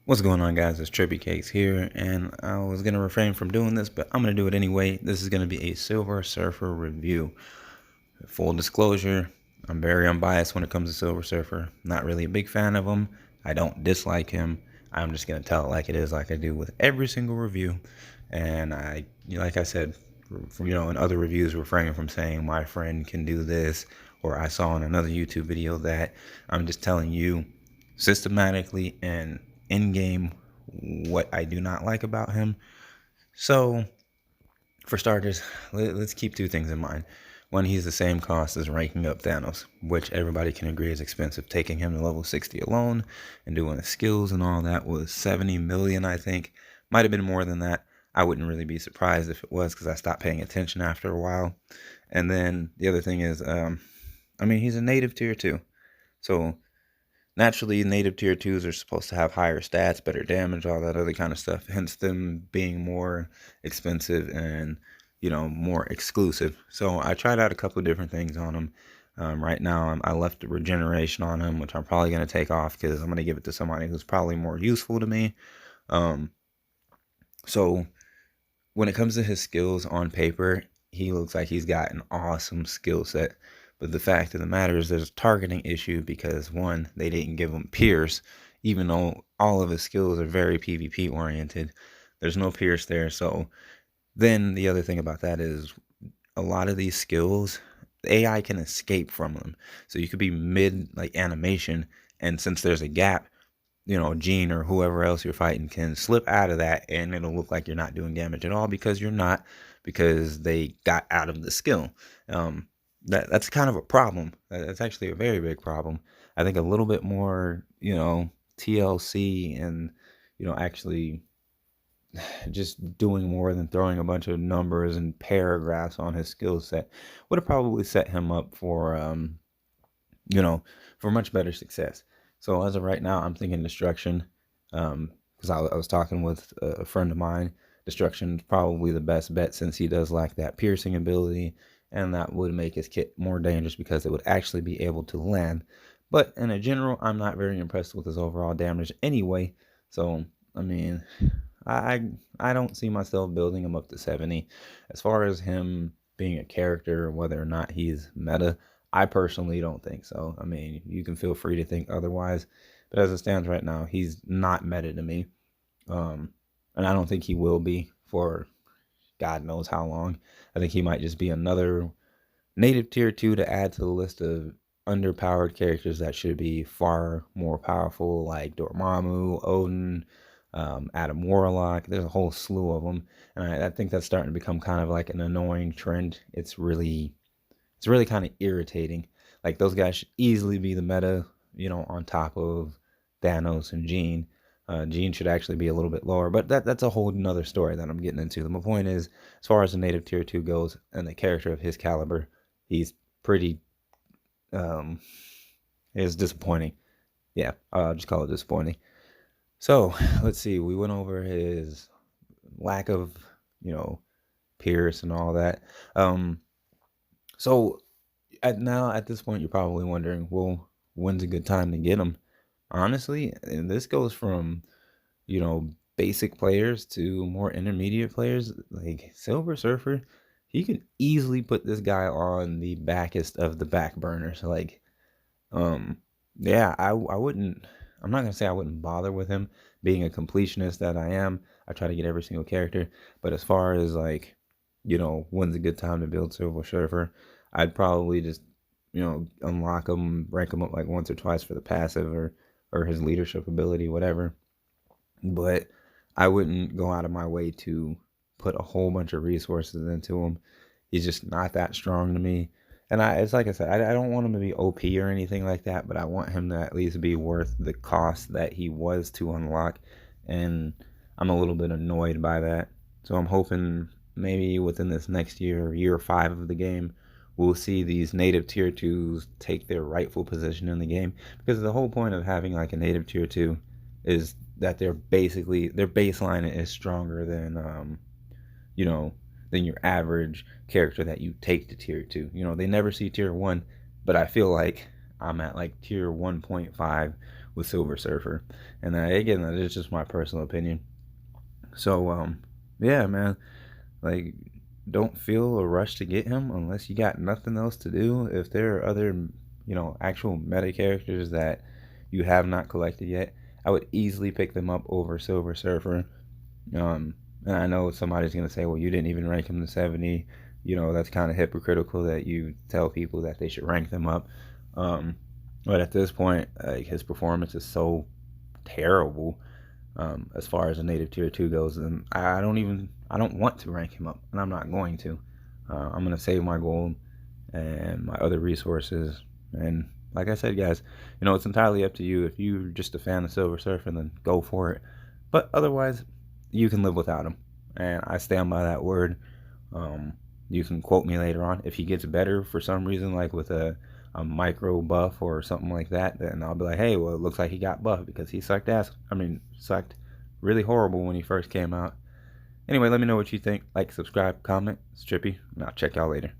What's going on, guys? It's Trippy Cakes here, and I was going to refrain from doing this, but I'm going to do it anyway. This is going to be a Silver Surfer review. Full disclosure, I'm very unbiased when it comes to Silver Surfer. Not really a big fan of him. I don't dislike him. I'm just going to tell it like it is, like I do with every single review. And like I said, in other reviews, refrain from saying my friend can do this, or I saw in another YouTube video that. I'm just telling you systematically and in game what I do not like about him. So, for starters, let's keep two things in mind. One, he's the same cost as ranking up Thanos, which everybody can agree is expensive. Taking him to level 60 alone and doing the skills and all that was 70 million, I think. Might have been more than that. I wouldn't really be surprised if it was because I stopped paying attention after a while. And then the other thing is, he's a native tier 2. So naturally, native tier 2s are supposed to have higher stats, better damage, all that other kind of stuff, hence them being more expensive and, more exclusive. So I tried out a couple of different things on them. Right now, I left the regeneration on him, which I'm probably going to take off because I'm going to give it to somebody who's probably more useful to me. Um, so when it comes to his skills on paper, he looks like he's got an awesome skill set. But the fact of the matter is there's a targeting issue because, one, they didn't give him Pierce, even though all of his skills are very PvP oriented. There's no Pierce there. So then the other thing about that is a lot of these skills, the AI can escape from them. So you could be mid like animation, and since there's a gap, Gene or whoever else you're fighting can slip out of that and it'll look like you're not doing damage at all because you're not, because they got out of the skill. That's kind of a problem. That's actually a very big problem. I think a little bit more, TLC and, actually just doing more than throwing a bunch of numbers and paragraphs on his skill set would have probably set him up for, for much better success. So as of right now, I'm thinking destruction. Because I was talking with a friend of mine. Destruction's probably the best bet since he does like that piercing ability, and that would make his kit more dangerous because it would actually be able to land. But in a general, I'm not very impressed with his overall damage anyway. So I mean, I I don't see myself building him up to 70. As far as him being a character, whether or not he's meta, I personally don't think so. I mean, you can feel free to think otherwise, but as it stands right now, he's not meta to me. Um, and I don't think he will be for God knows how long. I think he might just be another native tier 2 to add to the list of underpowered characters that should be far more powerful, like Dormammu, Odin, Adam Warlock. There's a whole slew of them, and I think that's starting to become kind of like an annoying trend. It's really kind of irritating. Like those guys should easily be the meta, on top of Thanos and Gene. Gene should actually be a little bit lower, but that's a whole nother story that I'm getting into. My point is, as far as the native tier 2 goes and the character of his caliber, he's pretty um is disappointing. Yeah, I'll just call it disappointing. So let's see. We went over his lack of, you know, Pierce and all that. So at this point, you're probably wondering, well, when's a good time to get him? Honestly, and this goes from, basic players to more intermediate players. Like Silver Surfer, he could easily put this guy on the backest of the back burners. Like, um, yeah, I wouldn't. I'm not gonna say I wouldn't bother with him. Being a completionist that I am, I try to get every single character. But as far as like, when's a good time to build Silver Surfer, I'd probably just, unlock him, rank him up like once or twice for the passive or his leadership ability, whatever. But I wouldn't go out of my way to put a whole bunch of resources into him. He's just not that strong to me. And it's like I said, I don't want him to be OP or anything like that, but I want him to at least be worth the cost that he was to unlock. And I'm a little bit annoyed by that. So I'm hoping maybe within this next year 5 of the game, we'll see these native tier 2s take their rightful position in the game. Because the whole point of having like a native tier 2 is that their baseline is stronger than you know than your average character that you take to tier 2. They never see tier 1, but I feel like I'm at like tier 1.5 with Silver Surfer. And again, that is just my personal opinion. So yeah, man, like, don't feel a rush to get him unless you got nothing else to do. If there are other, actual meta characters that you have not collected yet, I would easily pick them up over Silver Surfer. And I know somebody's gonna say, well, you didn't even rank him to 70. That's kind of hypocritical that you tell people that they should rank them up. Um, but at this point, his performance is so terrible, as far as a native tier 2 goes, and I don't want to rank him up, and I'm not going to. I'm gonna save my gold and my other resources, and like I said, guys, it's entirely up to you. If you're just a fan of Silver Surfer, then go for it. But otherwise, you can live without him, and I stand by that word. Um, you can quote me later on if he gets better for some reason, like with a micro buff or something like that. Then I'll be like, hey, well, it looks like he got buffed because he sucked ass. Sucked really horrible when he first came out. Anyway, let me know what you think. Like, subscribe, comment. It's Trippy, and I'll check y'all later.